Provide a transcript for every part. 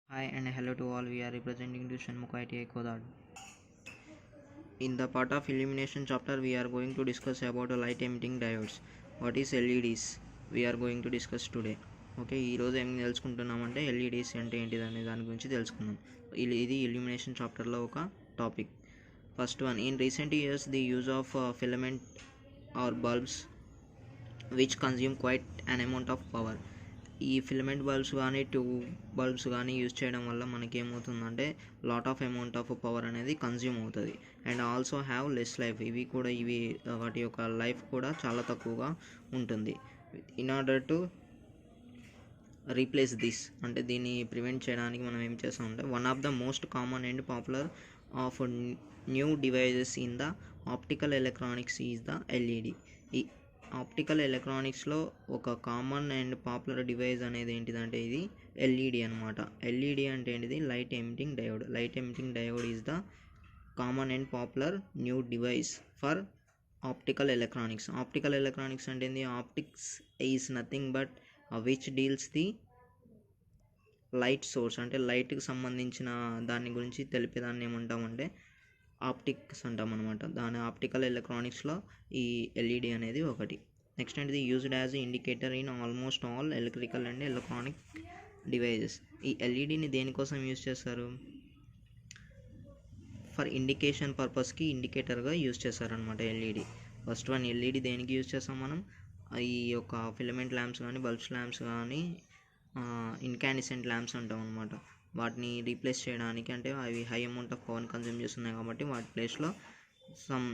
Hi and hello to all. We are representing to Shanmukh ITI Kodad. In the part of illumination chapter, we are going to discuss about light emitting diodes. What is LEDs? We are going to discuss today. Okay, ఈరోజు ఏం తెలుసుకుంటున్నామంటే LEDs అంటే ఏంటిది అనే దాని గురించి తెలుసుకుందాం. ఇది illumination చాప్టర్లో ఒక topic. First one, in recent years the use of filament or bulbs which consume quite an amount of power. ఈ ఫిలమెంట్ బల్బ్స్ కానీ ట్యూబ్ బల్బ్స్ కానీ యూజ్ చేయడం వల్ల మనకి ఏమవుతుందంటే lot of amount of power అనేది కన్జ్యూమ్ అవుతుంది. And also have less life. ఇవి వాటి యొక్క లైఫ్ కూడా చాలా తక్కువగా ఉంటుంది. In order to replace this, అంటే దీన్ని ప్రివెంట్ చేయడానికి మనం ఏం చేస్తామంటే one of the most common and popular of new devices in the optical electronics is the LED. ఈ ఆప్టికల్ ఎలక్ట్రానిక్స్లో ఒక కామన్ అండ్ పాపులర్ డివైస్ అనేది ఏంటిదంటే ఇది ఎల్ఈడి అనమాట. ఎల్ఈడి అంటే ఏంటిది? Light emitting diode. Light emitting diode is the common and popular new device for optical electronics. Optical electronics అంటే ఏంది? Optics is nothing but which deals the light source, అంటే లైట్కి సంబంధించిన దాని గురించి తెలిపేదాన్ని ఏమంటామంటే ఆప్టిక్స్ అంటాం అనమాట. దాని ఆప్టికల్ ఎలక్ట్రానిక్స్లో ఈ ఎల్ఈడి అనేది ఒకటి. నెక్స్ట్ ఏంటిది? Used as indicator in almost all electrical and electronic devices. ఈ ఎల్ఈడిని దేనికోసం యూజ్ చేస్తారు? ఫర్ ఇండికేషన్ పర్పస్కి ఇండికేటర్గా యూజ్ చేస్తారనమాట ఎల్ఈడి. ఫస్ట్ వన్, ఎల్ఈడి దేనికి యూజ్ చేస్తాం మనం? ఈ యొక్క ఫిలమెంట్ ల్యాంప్స్ కానీ బల్బ్స్ ల్యాంప్స్ కానీ ఇన్కాండిసెంట్ ల్యాంప్స్ అంటాం అనమాట. వాటిని రీప్లేస్ చేయడానికి, అంటే అవి high amount of power consume చేస్తున్నాయి కాబట్టి వాటి ప్లేస్లో సమ్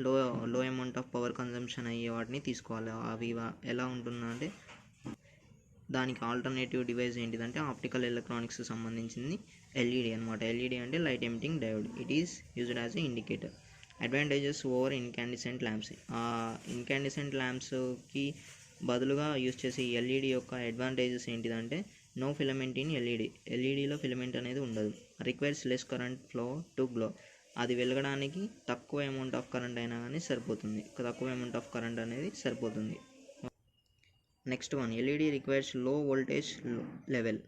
లో అమౌంట్ ఆఫ్ పవర్ కన్జంప్షన్ అయ్యే వాటిని తీసుకోవాలి. అవి ఎలా ఉంటుందంటే దానికి ఆల్టర్నేటివ్ డివైస్ ఏంటిదంటే ఆప్టికల్ ఎలక్ట్రానిక్స్కి సంబంధించింది ఎల్ఈడి అనమాట. ఎల్ఈడి అంటే light emitting diode. It is used as a indicator. Advantages over incandescent lamps. Incandescent ల్యాంప్స్కి బదులుగా యూజ్ చేసే ఎల్ఈడి యొక్క అడ్వాంటేజెస్ ఏంటిదంటే నో ఫిలమెంట్ ఇన్ ఎల్ఈడి. ఎల్ఈడిలో ఫిలమెంట్ అనేది ఉండదు. Requires less current flow to glow. అది వెలగడానికి తక్కువ అమౌంట్ ఆఫ్ కరెంట్ అయినా కానీ సరిపోతుంది. తక్కువ అమౌంట్ ఆఫ్ కరెంట్ అనేది సరిపోతుంది. నెక్స్ట్ వన్, ఎల్ఈడి రిక్వైర్స్ లో వోల్టేజ్ లెవెల్.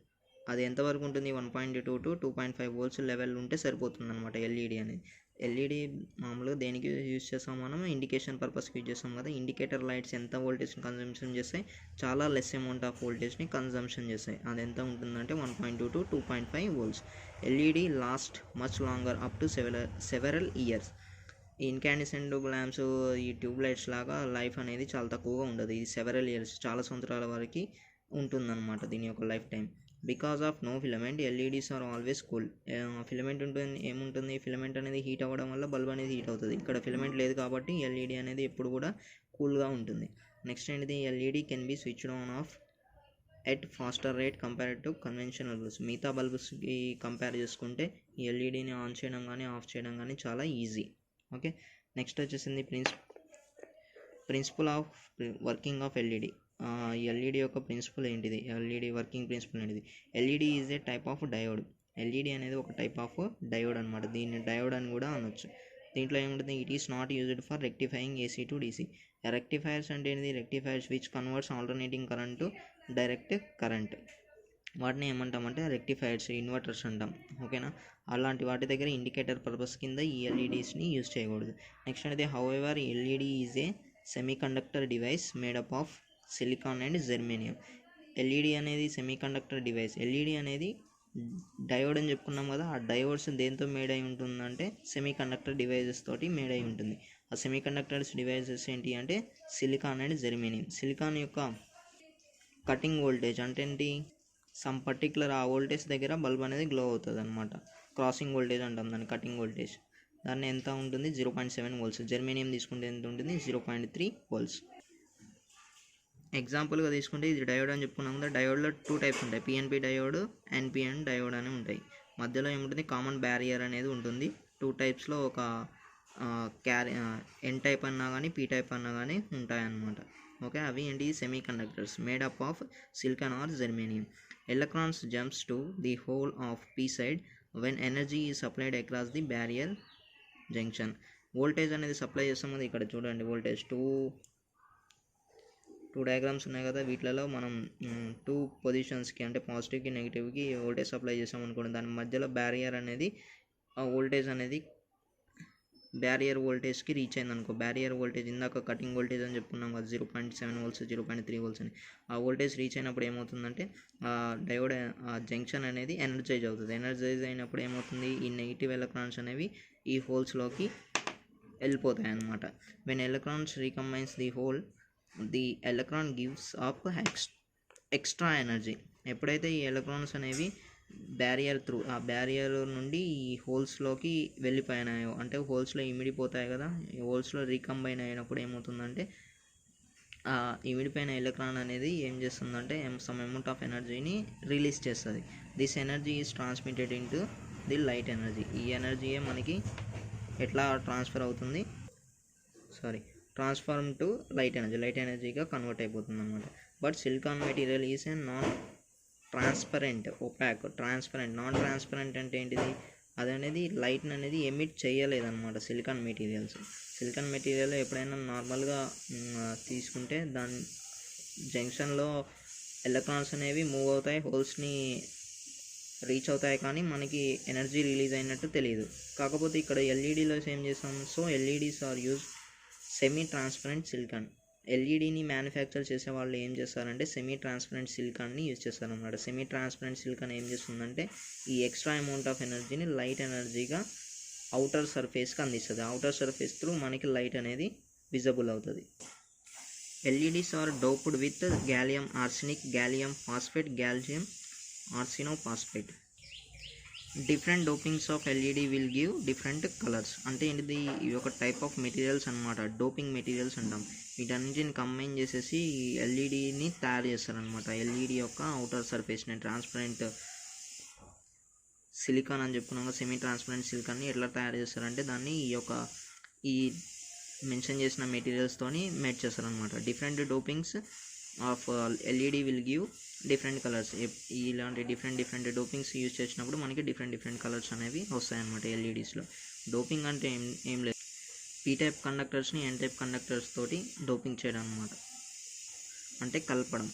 అది ఎంతవరకు ఉంటుంది? 1.2 to 2.5 volts లెవెల్ ఉంటే సరిపోతుంది అనమాట ఎల్ఈడి అనేది. ఎల్ఈడి మామూలుగా దేనికి యూజ్ చేస్తాం మనం? ఇండికేషన్ పర్పస్కి యూజ్ చేస్తాం కదా. ఇండికేటర్ లైట్స్ ఎంత వోల్టేజ్ని కన్జంప్షన్ చేస్తాయి? చాలా లెస్ అమౌంట్ ఆఫ్ వోల్టేజ్ని కన్జంప్షన్ చేస్తాయి. అది ఎంత ఉంటుందంటే 1.2 to 2.5 volts. LED last much longer up to several years. ఈ ఇన్కాండిసెంట్ ల్యాంప్స్, ఈ ట్యూబ్ లైట్స్ లాగా లైఫ్ అనేది చాలా తక్కువగా ఉండదు. ఇది సెవెరల్ ఇయర్స్, చాలా సంవత్సరాల వరకు ఉంటుందన్నమాట దీని యొక్క life time. Because of no filament LEDs are always cool. Filament ఉంటుంది, ఏముంటుంది? ఫిలమెంట్ అనేది హీట్ అవ్వడం వల్ల బల్బ్ అనేది హీట్ అవుతుంది. ఇక్కడ ఫిలమెంట్ లేదు కాబట్టి ఎల్ఈడి అనేది ఎప్పుడు కూడా కూల్గా ఉంటుంది. నెక్స్ట్ ఏంటిది? LED can be switched on off at faster rate compare to conventional bulbs. మిగతా బల్బ్స్కి కంపేర్ చేసుకుంటే ఈ ఎల్ఈడిని ఆన్ చేయడం కానీ ఆఫ్ చేయడం కానీ చాలా ఈజీ. ఓకే, నెక్స్ట్ వచ్చేసింది principle of working of LED. LED యొక్క ప్రిన్సిపల్ ఏంటిది? ఎల్ఈడి వర్కింగ్ ప్రిన్సిపల్ ఏంటిది? LED is a type of diode. LED అనేది ఒక టైప్ ఆఫ్ డయోడ్ అనమాట. దీన్ని డయోడ్ అని కూడా అనొచ్చు. దీంట్లో ఏముంటుంది? It is not used for rectifying AC to DC. Rectifiers అంటే ఏంటిది? Rectifiers which converts alternating current to direct current. వాటిని ఏమంటామంటే రెక్టిఫైర్స్, ఇన్వర్టర్స్ అంటాం. ఓకేనా? అలాంటి వాటి దగ్గర ఇండికేటర్ పర్పస్ కింద ఈ ఎల్ఈడీస్ని యూజ్ చేయకూడదు. నెక్స్ట్ అనేది however LED is A semi conductor device made up of silicon and germanium. LED అనేది సెమీ కండక్టర్ డివైస్. ఎల్ఈడి అనేది డయోడ్ అని చెప్పుకున్నాం కదా. ఆ డయోడ్స్ దేంతో మేడ్ అయి ఉంటుందంటే సెమీ కండక్టర్ డివైజెస్ తోటి మేడ్ అయి ఉంటుంది. ఆ సెమీ కండక్టర్స్ డివైజెస్ ఏంటి అంటే సిలికాన్ అండ్ జెర్మేనియం. సిలికాన్ యొక్క కటింగ్ వోల్టేజ్ అంటే ఏంటి? సమ్ పర్టికులర్ ఆ వోల్టేజ్ దగ్గర బల్బ్ అనేది గ్లో అవుతుంది అనమాట. క్రాసింగ్ వోల్టేజ్ అంటాం దాన్ని, కటింగ్ వోల్టేజ్. దాన్ని ఎంత ఉంటుంది? 0.7 volts. జెర్మేనియం తీసుకుంటే ఎంత ఉంటుంది? 0.3 volts. ఎగ్జాంపుల్గా తీసుకుంటే ఇది డయోడ్ అని చెప్పుకున్నాం కదా. డయోడ్లో 2 టైప్స్ ఉంటాయి, పిఎన్పి డయోడ్, ఎన్పిఎన్ డయోడ్ అని ఉంటాయి. మధ్యలో ఏముంటుంది? కామన్ బ్యారియర్ అనేది ఉంటుంది. 2 టైప్స్లో ఒక ఎన్ టైప్ అన్నా కానీ పీ టైప్ అన్నా కానీ ఉంటాయన్నమాట. ఓకే, అవి ఏంటి? Semiconductors made up of silicon or germanium. Electrons jumps to the hole of P side when energy is supplied across the barrier junction. Voltage అనేది సప్లై చేస్తాం కదా. ఇక్కడ చూడండి, వోల్టేజ్ 2 డయాగ్రామ్స్ ఉన్నాయి కదా, వీటిలలో మనం 2 పొజిషన్స్కి అంటే పాజిటివ్కి నెగిటివ్కి వోల్టేజ్ సప్లై చేసాం అనుకోండి, దాని మధ్యలో బ్యారియర్ అనేది ఆ వోల్టేజ్ అనేది బ్యారియర్ వోల్టేజ్కి రీచ్ అయింది అనుకో, బ్యారియర్ వోల్టేజ్ ఇందాక కటింగ్ వోల్టేజ్ అని చెప్పుకున్నాం కదా 0.7 వోల్ట్స్ 0.3 వోల్ట్స్ అని, ఆ వోల్టేజ్ రీచ్ అయినప్పుడు ఏమవుతుందంటే ఆ డయోడ్ ఆ జంక్షన్ అనేది ఎనర్జైజ్ అవుతుంది. ఎనర్జైజ్ అయినప్పుడు ఏమవుతుంది, ఈ నెగిటివ్ ఎలక్ట్రాన్స్ అనేవి ఈ హోల్స్లోకి వెళ్ళిపోతాయి అన్నమాట. When electrons recombines the hole, the electron gives up extra energy. ఎప్పుడైతే ఈ ఎలక్ట్రాన్స్ అనేవి బ్యారియర్ త్రూ ఆ బ్యారియర్ నుండి ఈ హోల్స్లోకి వెళ్ళిపోయినాయో, అంటే హోల్స్లో ఇమిడిపోతాయి కదా, ఈ హోల్స్లో రీకంబైన్ అయినప్పుడు ఏమవుతుందంటే ఆ ఇమిడిపోయిన ఎలక్ట్రాన్ అనేది ఏం చేస్తుందంటే సమ్ అమౌంట్ ఆఫ్ ఎనర్జీని రిలీజ్ చేస్తుంది. This energy is transmitted in to the light energy. ఈ ఎనర్జీయే మనకి ఎట్లా ట్రాన్స్ఫర్ అవుతుంది, ట్రాన్స్ఫార్మ్ టు లైట్ ఎనర్జీగా కన్వర్ట్ అయిపోతుంది అనమాట. But silicon material is a non transparent, opaque. Non transparent అంటే ఏంటిది, అదనేది లైట్ అనేది ఎమిట్ చేయలేదన్నమాట. సిలికాన్ మెటీరియల్ ఎప్పుడైనా నార్మల్గా తీసుకుంటే దాని జంక్షన్లో ఎలక్ట్రాన్స్ అనేవి మూవ్ అవుతాయి, హోల్స్ని రీచ్ అవుతాయి, కానీ మనకి ఎనర్జీ రిలీజ్ అయినట్టు తెలియదు. కాకపోతే ఇక్కడ ఎల్ఈడీలో ఏం చేస్తాం, so LEDs are use semi transparent silicon. ఎల్ఈడీని మ్యానుఫ్యాక్చర్ చేసే వాళ్ళు ఏం చేస్తారంటే సెమీ ట్రాన్స్పరెంట్ సిలికాన్ని యూజ్ చేస్తారన్నమాట. సెమీ ట్రాన్స్పరెంట్ సిలికాన్ ఏం చేస్తుందంటే ఈ ఎక్స్ట్రా అమౌంట్ ఆఫ్ ఎనర్జీని లైట్ ఎనర్జీగా అవుటర్ సర్ఫేస్కి అందిస్తుంది. అవుటర్ సర్ఫేస్ త్రూ మనకి లైట్ అనేది విజిబుల్ అవుతుంది. LEDs are doped with gallium arsenic, gallium phosphate, gallium arsenophosphate. Different dopings of LED will give different colours. అంటే ఏంటిది, ఇవి ఒక టైప్ ఆఫ్ మెటీరియల్స్ అనమాట, డోపింగ్ మెటీరియల్స్ అంటాం. వీటన్నిటిని కంబైన్ చేసేసి ఈ ఎల్ఈడిని తయారు చేస్తారనమాట. ఎల్ఈడి యొక్క అవుటర్ సర్ఫేస్ని ట్రాన్స్పరెంట్ సిలికాన్ అని చెప్పుకున్నాం, సెమీ ట్రాన్స్పరెంట్ సిలికాన్ని ఎట్లా తయారు చేస్తారంటే దాన్ని ఈ మెన్షన్ చేసిన మెటీరియల్స్తోని మేడ్ చేస్తారనమాట. Different dopings of LED will give different colours. ఇలాంటి డిఫరెంట్ డోపింగ్స్ యూజ్ చేసినప్పుడు మనకి డిఫరెంట్ కలర్స్ అనేవి వస్తాయన్నమాట ఎల్ఈడీస్లో. డోపింగ్ అంటే ఏం లేదు, పీ టైప్ కండక్టర్స్ని ఎన్ టైప్ కండక్టర్స్ తోటి డోపింగ్ చేయడం అనమాట, అంటే కలపడం.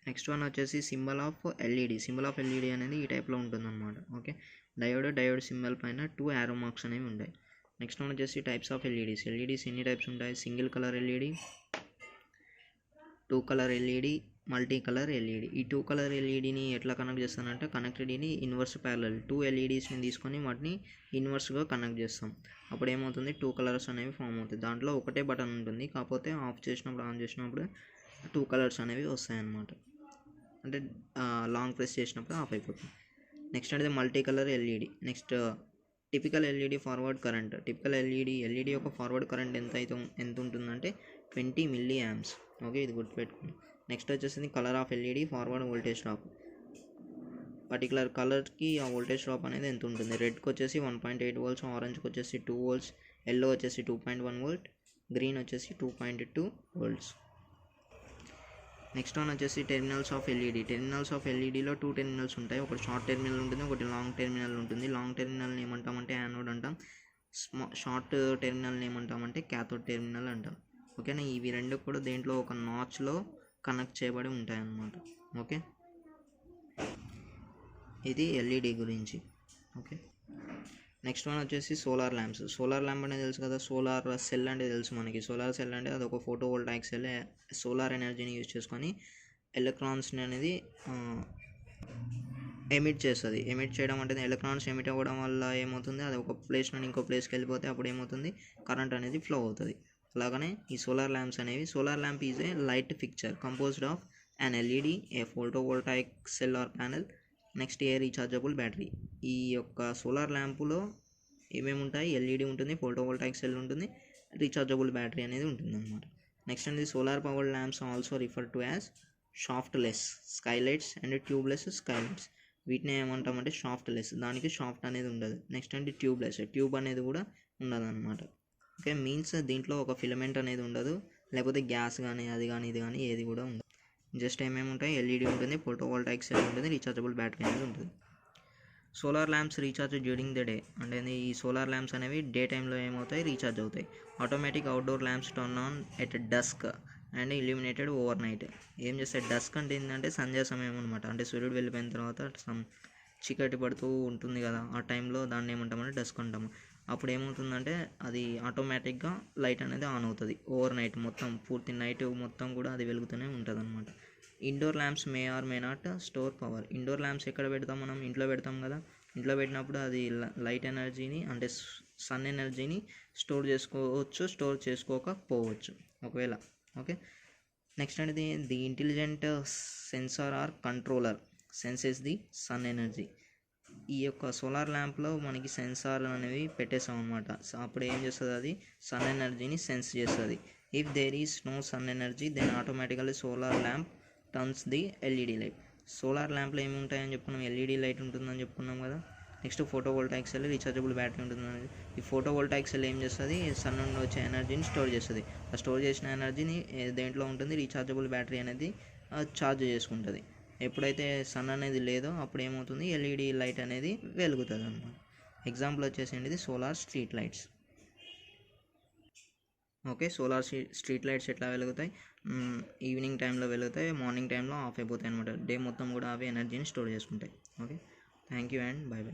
నెక్స్ట్ వన్ వచ్చేసి symbol of LED. Symbol of LED అనేది ఈ టైప్లో ఉంటుందన్నమాట. ఓకే, డయోడ్ సింబల్ పైన 2 యారో మార్క్స్ అనేవి ఉంటాయి. నెక్స్ట్ వన్ వచ్చేసి టైప్స్ ఆఫ్ ఎల్ఈడీస్ ఎన్ని టైప్స్ ఉంటాయి, single colour LED, 2 colour LED, multi colour LED. ఈ 2 కలర్ ఎల్ఈడిని ఎట్లా కనెక్ట్ చేస్తానంటే కనెక్టెడ్ని ఇన్వర్స్ ప్యారలల్ 2 ఎల్ఈడీస్ని తీసుకొని వాటిని ఇన్వర్స్గా కనెక్ట్ చేస్తాం. అప్పుడు ఏమవుతుంది, 2 కలర్స్ అనేవి ఫామ్ అవుతాయి. దాంట్లో ఒకటే బటన్ ఉంటుంది, కాకపోతే ఆఫ్ చేసినప్పుడు ఆన్ చేసినప్పుడు 2 కలర్స్ అనేవి వస్తాయన్నమాట. అంటే లాంగ్ ప్రెస్ చేసినప్పుడు ఆఫ్ అయిపోతుంది. నెక్స్ట్ అనేది multi colour LED. Next typical LED forward current. Typical LED యొక్క ఫార్వర్డ్ కరెంట్ ఎంత ఉంటుందంటే 20 మిల్లీ యాంప్స్. ఓకే, ఇది గుర్తుపెట్టుకోండి. నెక్స్ట్ వచ్చేసి colour of LED forward voltage drop. Particular కలర్కి ఆ వోల్టేజ్ డ్రాప్ అనేది ఎంత ఉంటుంది, రెడ్కి వచ్చేసి 1.8 వోల్ట్స్, ఆరెంజ్కి వచ్చేసి 2 వోల్ట్స్, ఎల్లో వచ్చేసి 2.1 వోల్ట్, గ్రీన్ వచ్చేసి 2.2 వోల్ట్స్. నెక్స్ట్ వన్ వచ్చేసి టెర్మినల్స్ ఆఫ్ ఎల్ఈడిలో 2 టెర్మినల్స్ ఉంటాయి. ఒకటి షార్ట్ టెర్మినల్ ఉంటుంది, ఒకటి లాంగ్ టెర్మినల్ ఉంటుంది. లాంగ్ టెర్మినల్ని ఏమంటామంటే యానోడ్ అంటాం, షార్ట్ టెర్మినల్ని ఏమంటామంటే క్యాథోడ్ టెర్మినల్ అంటాం. ఓకేనా, ఇవి రెండు కూడా దేంట్లో ఒక నాచ్లో కనెక్ట్ చేయబడి ఉంటాయి అన్నమాట. ఓకే, ఇది ఎల్ఈడి గురించి. ఓకే, నెక్స్ట్ వన్ వచ్చేసి సోలార్ ల్యాంప్ అనేది తెలుసు కదా, సోలార్ సెల్ అంటే తెలుసు మనకి. సోలార్ సెల్ అంటే అది ఒక ఫోటో వోల్టాయిక్ సెల్. సోలార్ ఎనర్జీని యూజ్ చేసుకొని ఎలక్ట్రాన్స్ని అనేది ఎమిట్ చేస్తుంది. ఎమిట్ చేయడం అంటే ఎలక్ట్రాన్స్ ఎమిట్ అవ్వడం వల్ల ఏమవుతుంది, అది ఒక ప్లేస్ నుండి ఇంకో ప్లేస్కి వెళ్ళిపోతే అప్పుడు ఏమవుతుంది, కరెంట్ అనేది ఫ్లో అవుతుంది. అలాగనే ఈ solar lamp is a light fixture composed of an LED, a photovoltaic cell or panel, next a rechargeable battery. ఈ యొక్క సోలార్ ల్యాంపులో ఏమేమి ఉంటాయి, ఎల్ఈడి ఉంటుంది, ఫోటోవోల్టాయిక్ సెల్ ఉంటుంది, రీఛార్జబుల్ బ్యాటరీ అనేది ఉంటుంది అనమాట. నెక్స్ట్ అనేది solar powered lamps also refer to as shaftless skylights and tubeless skylights. వీటిని ఏమంటామంటే షాఫ్ట్లెస్, దానికి షాఫ్ట్ అనేది ఉండదు. నెక్స్ట్ అంటే ట్యూబ్ అనేది కూడా ఉండదు అనమాట. ఓకే, మీన్స్ దీంట్లో ఒక ఫిలమెంట్ అనేది ఉండదు, లేకపోతే గ్యాస్ కానీ అది కానీ ఇది కానీ ఏది కూడా ఉండదు. జస్ట్ ఏమేమి ఉంటాయి, ఎల్ఈడి ఉంటుంది, ఫోటోవోల్టాయిక్ సెల్ ఉంటుంది, రీఛార్జబుల్ బ్యాటరీ అనేది ఉంటుంది. Solar lamps recharge during the day. అంటే ఈ సోలార్ ల్యాంప్స్ అనేవి డే టైంలో ఏమవుతాయి, రీఛార్జ్ అవుతాయి. Automatic outdoor lamps turn on at dusk and illuminated over night. ఏం చేస్తాయి, డస్క్ అంటే ఏంటంటే సంధ్యా సమయం అనమాట. అంటే సూర్యుడు వెళ్ళిపోయిన తర్వాత చీకటి పడుతూ ఉంటుంది కదా, ఆ టైంలో దాన్ని ఏమంటామంటే డస్క్ అంటాము. అప్పుడు ఏమవుతుందంటే అది ఆటోమేటిక్గా లైట్ అనేది ఆన్ అవుతుంది ఓవర్ నైట్, మొత్తం పూర్తి నైట్ మొత్తం కూడా అది వెలుగుతూనే ఉంటుంది అనమాట. Indoor lamps may or may not store power. Indoor lamps ఎక్కడ పెడతాం, మనం ఇంట్లో పెడతాం కదా. ఇంట్లో పెట్టినప్పుడు అది లైట్ ఎనర్జీని అంటే సన్ ఎనర్జీని స్టోర్ చేసుకోవచ్చు, స్టోర్ చేసుకోకపోవచ్చు ఒకవేళ. ఓకే, నెక్స్ట్ అనేది the intelligent sensor or controller senses the sun energy. ఈ యొక్క సోలార్ ల్యాంప్లో మనకి సెన్సార్ అనేవి పెట్టేసాం అనమాట. సో అప్పుడు ఏం చేస్తుంది, అది సన్ ఎనర్జీని సెన్స్ చేస్తుంది. If there is no sun energy then automatically solar lamp turns the LED light. Solar ల్యాంప్లో ఏమి ఉంటాయని చెప్పుకున్నాం, ఎల్ఈడి లైట్ ఉంటుందని చెప్పుకున్నాం కదా. Next photovoltaic cell, rechargeable battery ఉంటుంది. ఈ ఫోటోవోల్టాయిక్ సెల్ ఏం చేస్తుంది, సన్ నుండి వచ్చే ఎనర్జీని స్టోర్ చేస్తుంది. ఆ స్టోర్ చేసిన ఎనర్జీని దేంట్లో ఉంటుంది, రీఛార్జబుల్ బ్యాటరీ అనేది ఛార్జ్ చేసుకుంటుంది. ఎప్పుడైతే సన్ అనేది లేదో అప్పుడు ఏమవుతుంది, ఎల్ఈడి లైట్ అనేది వెలుగుతుంది అన్నమాట. ఎగ్జాంపుల్ వచ్చేసింది solar street lights. Okay, solar street lights ఎట్లా వెలుగుతాయి, ఈవినింగ్ టైంలో వెలుగుతాయి, మార్నింగ్ టైంలో ఆఫ్ అయిపోతాయి అనమాట. డే మొత్తం కూడా అవి ఎనర్జీని స్టోర్ చేసుకుంటాయి. Okay, thank you and by by.